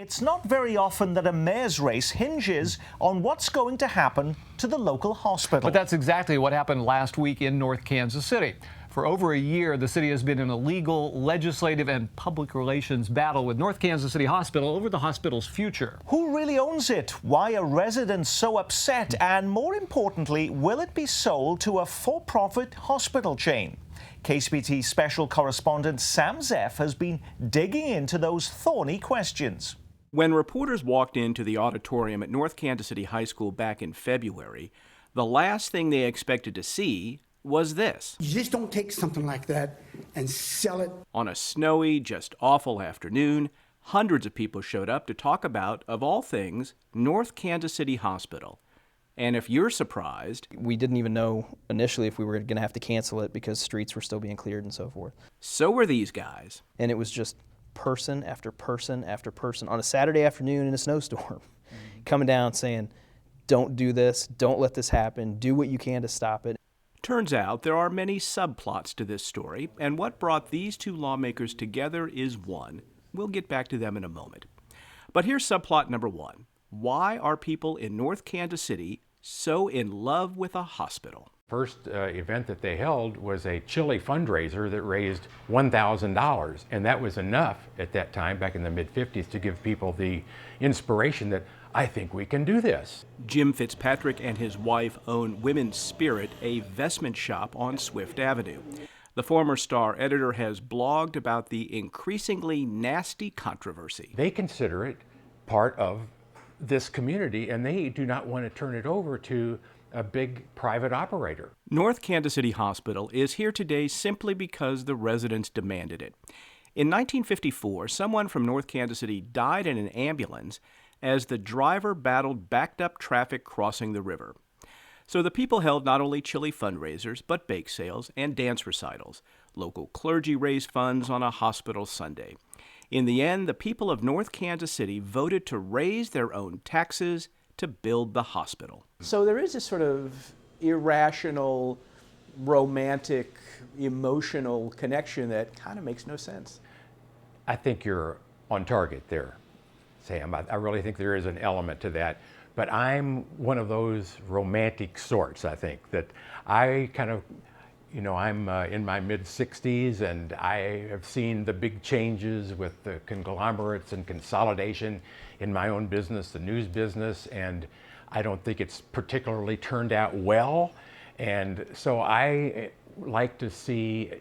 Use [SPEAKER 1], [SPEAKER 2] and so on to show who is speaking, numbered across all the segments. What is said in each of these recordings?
[SPEAKER 1] It's not very often that a mayor's race hinges on what's going to happen to the local hospital.
[SPEAKER 2] But that's exactly what happened last week in North Kansas City. For over a year, the city has been in a legal, legislative, and public relations battle with North Kansas City Hospital over the hospital's future.
[SPEAKER 1] Who really owns it? Why are residents so upset? And more importantly, will it be sold to a for-profit hospital chain? KCPT special correspondent Sam Zeff has been digging into those thorny questions.
[SPEAKER 3] When reporters walked into the auditorium at North Kansas City High School back in February, the last thing they expected to see was this.
[SPEAKER 4] You just don't take something like that and sell it.
[SPEAKER 3] On a snowy, just awful afternoon, hundreds of people showed up to talk about, of all things, North Kansas City Hospital. And if you're surprised,
[SPEAKER 5] we didn't even know initially if we were going to have to cancel it because streets were still being cleared and so forth.
[SPEAKER 3] So were these guys.
[SPEAKER 5] And it was just person after person after person on a Saturday afternoon in a snowstorm coming down saying, don't do this, don't let this happen, do what you can to stop it.
[SPEAKER 3] Turns out there are many subplots to this story, and what brought these two lawmakers together is one. We'll get back to them in a moment. But here's subplot number one. Why are people in North Kansas City so in love with a hospital?
[SPEAKER 6] First event that they held was a chili fundraiser that raised $1,000, and that was enough at that time, back in the mid-50s, to give people the inspiration that I think we can do this.
[SPEAKER 3] Jim Fitzpatrick and his wife own Women's Spirit, a vestment shop on Swift Avenue. The former Star editor has blogged about the increasingly nasty controversy.
[SPEAKER 6] They consider it part of this community, and they do not want to turn it over to a big private operator.
[SPEAKER 3] North Kansas City Hospital is here today simply because the residents demanded it. In 1954, someone from North Kansas City died in an ambulance as the driver battled backed-up traffic crossing the river. So the people held not only chili fundraisers, but bake sales and dance recitals. Local clergy raised funds on a hospital Sunday. In the end, the people of North Kansas City voted to raise their own taxes to build the hospital.
[SPEAKER 7] So there is a sort of irrational, romantic, emotional connection that kind of makes no sense.
[SPEAKER 6] I think you're on target there, Sam. I really think there is an element to that. But I'm one of those romantic sorts, I think, that I kind of, I'm in my mid-60s, and I have seen the big changes with the conglomerates and consolidation in my own business, the news business, and I don't think it's particularly turned out well. And so I like to see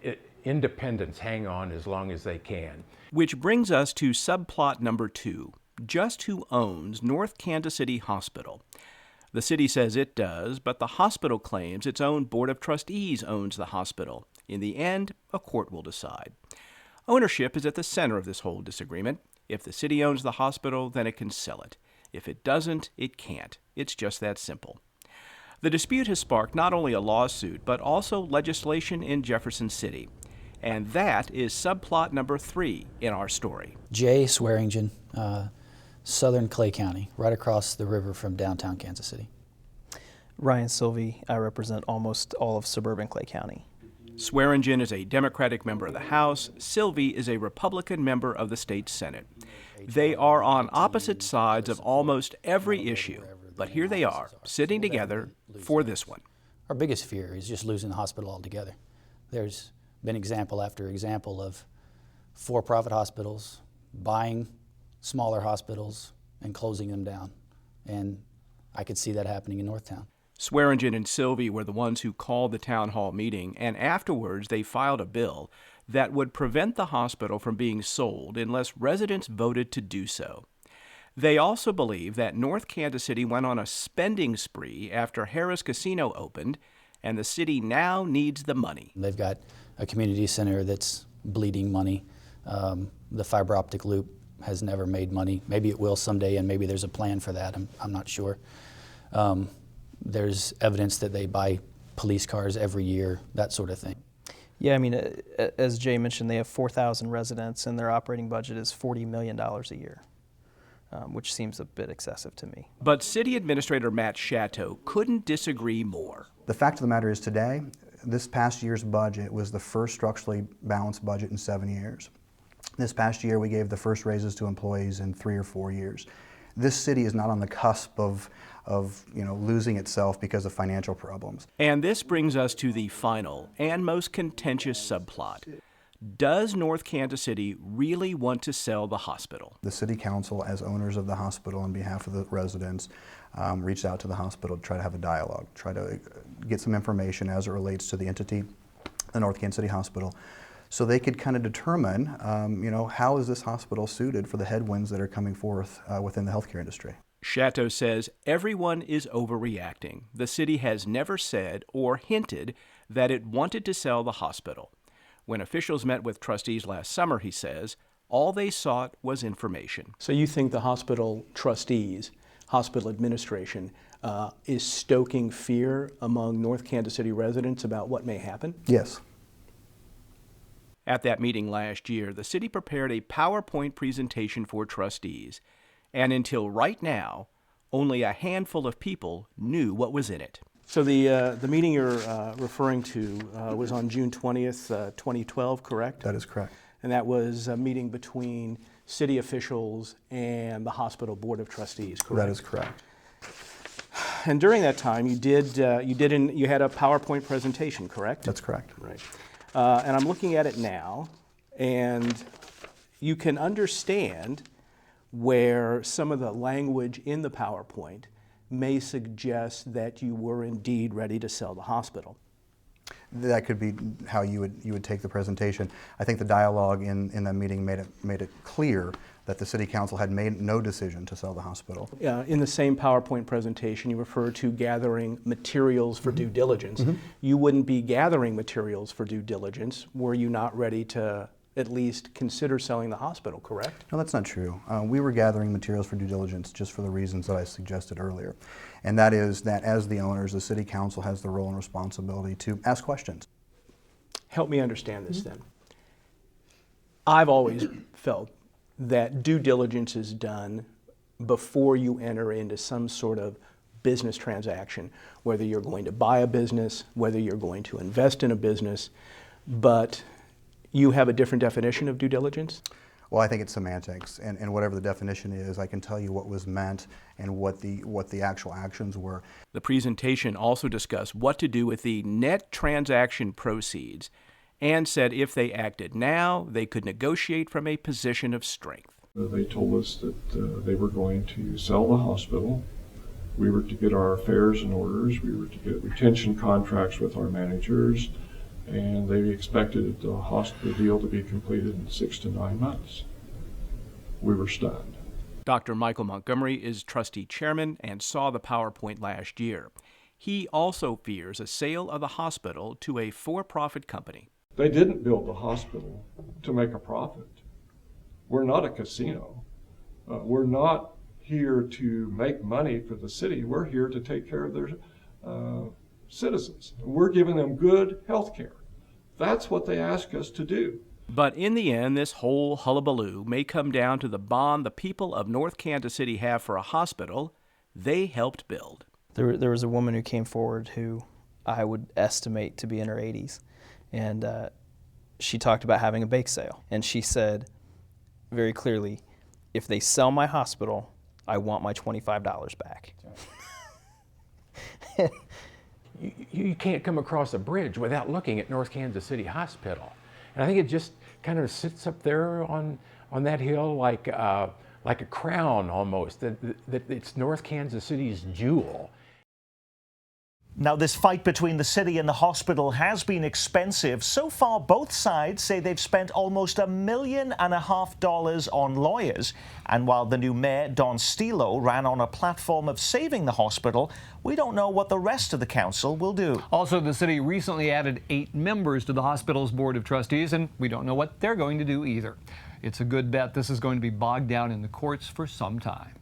[SPEAKER 6] independents hang on as long as they can.
[SPEAKER 3] Which brings us to subplot number two. Just who owns North Kansas City Hospital? The city says it does, but the hospital claims its own board of trustees owns the hospital. In the end, a court will decide. Ownership is at the center of this whole disagreement. If the city owns the hospital, then it can sell it. If it doesn't, it can't. It's just that simple. The dispute has sparked not only a lawsuit, but also legislation in Jefferson City. And that is subplot number 3 in our story.
[SPEAKER 8] Jay Swearingen, Southern Clay County, right across the river from downtown Kansas City.
[SPEAKER 5] Ryan Sylvie, I represent almost all of suburban Clay County.
[SPEAKER 3] Swearingen is a Democratic member of the House. Sylvie is a Republican member of the state Senate. They are on opposite sides of almost every issue, but here they are, sitting together for this one.
[SPEAKER 8] Our biggest fear is just losing the hospital altogether. There's been example after example of for-profit hospitals buying smaller hospitals and closing them down, and I could see that happening in Northtown.
[SPEAKER 3] Swearingen and Sylvie were the ones who called the town hall meeting, and afterwards they filed a bill that would prevent the hospital from being sold unless residents voted to do so. They also believe that North Kansas City went on a spending spree after Harrah's Casino opened, and the city now needs the money.
[SPEAKER 8] They've got a community center that's bleeding money. The fiber optic loop has never made money. Maybe it will someday, and maybe there's a plan for that. I'm not sure. There's evidence that they buy police cars every year, that sort of thing.
[SPEAKER 5] Yeah, I mean, as Jay mentioned, they have 4,000 residents, and their operating budget is $40 million a year, which seems a bit excessive to me.
[SPEAKER 3] But City Administrator Matt Chateau couldn't disagree more.
[SPEAKER 9] The fact of the matter is today, this past year's budget was the first structurally balanced budget in 7 years. This past year, we gave the first raises to employees in 3 or 4 years. This city is not on the cusp of losing itself because of financial problems.
[SPEAKER 3] And this brings us to the final and most contentious subplot. Does North Kansas City really want to sell the hospital?
[SPEAKER 9] The city council, as owners of the hospital on behalf of the residents, reached out to the hospital to try to have a dialogue, try to get some information as it relates to the entity, the North Kansas City Hospital, so they could kind of determine, how is this hospital suited for the headwinds that are coming forth within the healthcare industry.
[SPEAKER 3] Chateau says everyone is overreacting. The city has never said or hinted that it wanted to sell the hospital. When officials met with trustees last summer, he says, all they sought was information.
[SPEAKER 7] So you think the hospital trustees, hospital administration, is stoking fear among North Kansas City residents about what may happen?
[SPEAKER 9] Yes.
[SPEAKER 3] At that meeting last year, the city prepared a PowerPoint presentation for trustees, and until right now, only a handful of people knew what was in it.
[SPEAKER 7] So the meeting you're referring to was on June 20th, 2012, correct?
[SPEAKER 9] That is correct.
[SPEAKER 7] And that was a meeting between city officials and the hospital board of trustees, correct?
[SPEAKER 9] That is correct.
[SPEAKER 7] And during that time, you had a PowerPoint presentation, correct?
[SPEAKER 9] That's correct.
[SPEAKER 7] Right. And I'm looking at it now, and you can understand where some of the language in the PowerPoint may suggest that you were indeed ready to sell the hospital.
[SPEAKER 9] That could be how you would take the presentation. I think the dialogue in that meeting made it clear that the city council had made no decision to sell the hospital.
[SPEAKER 7] In the same PowerPoint presentation, you refer to gathering materials for due diligence. You wouldn't be gathering materials for due diligence were you not ready to at least consider selling the hospital, correct?
[SPEAKER 9] No, that's not true. We were gathering materials for due diligence just for the reasons that I suggested earlier. And that is that as the owners, the city council has the role and responsibility to ask questions.
[SPEAKER 7] Help me understand this then. I've always felt that due diligence is done before you enter into some sort of business transaction, whether you're going to buy a business, whether you're going to invest in a business, but you have a different definition of due diligence?
[SPEAKER 9] Well, I think it's semantics, and whatever the definition is, I can tell you what was meant and what the actual actions were.
[SPEAKER 3] The presentation also discussed what to do with the net transaction proceeds and said if they acted now, they could negotiate from a position of strength.
[SPEAKER 10] They told us that they were going to sell the hospital. We were to get our affairs in orders. We were to get retention contracts with our managers, and they expected the hospital deal to be completed in 6 to 9 months. We were stunned.
[SPEAKER 3] Dr. Michael Montgomery is trustee chairman and saw the PowerPoint last year. He also fears a sale of the hospital to a for-profit company.
[SPEAKER 10] They didn't build the hospital to make a profit. We're not a casino. We're not here to make money for the city. We're here to take care of their citizens. We're giving them good health care. That's what they ask us to do.
[SPEAKER 3] But in the end, this whole hullabaloo may come down to the bond the people of North Kansas City have for a hospital they helped build.
[SPEAKER 5] There was a woman who came forward who I would estimate to be in her 80s, and she talked about having a bake sale. And she said very clearly, if they sell my hospital, I want my $25 back.
[SPEAKER 6] You can't come across a bridge without looking at North Kansas City Hospital. And I think it just kind of sits up there on that hill like a crown almost, that it's North Kansas City's jewel.
[SPEAKER 1] Now, this fight between the city and the hospital has been expensive. So far, both sides say they've spent almost $1.5 million on lawyers. And while the new mayor, Don Stilo, ran on a platform of saving the hospital, we don't know what the rest of the council will do.
[SPEAKER 2] Also, the city recently added 8 members to the hospital's board of trustees, and we don't know what they're going to do either. It's a good bet this is going to be bogged down in the courts for some time.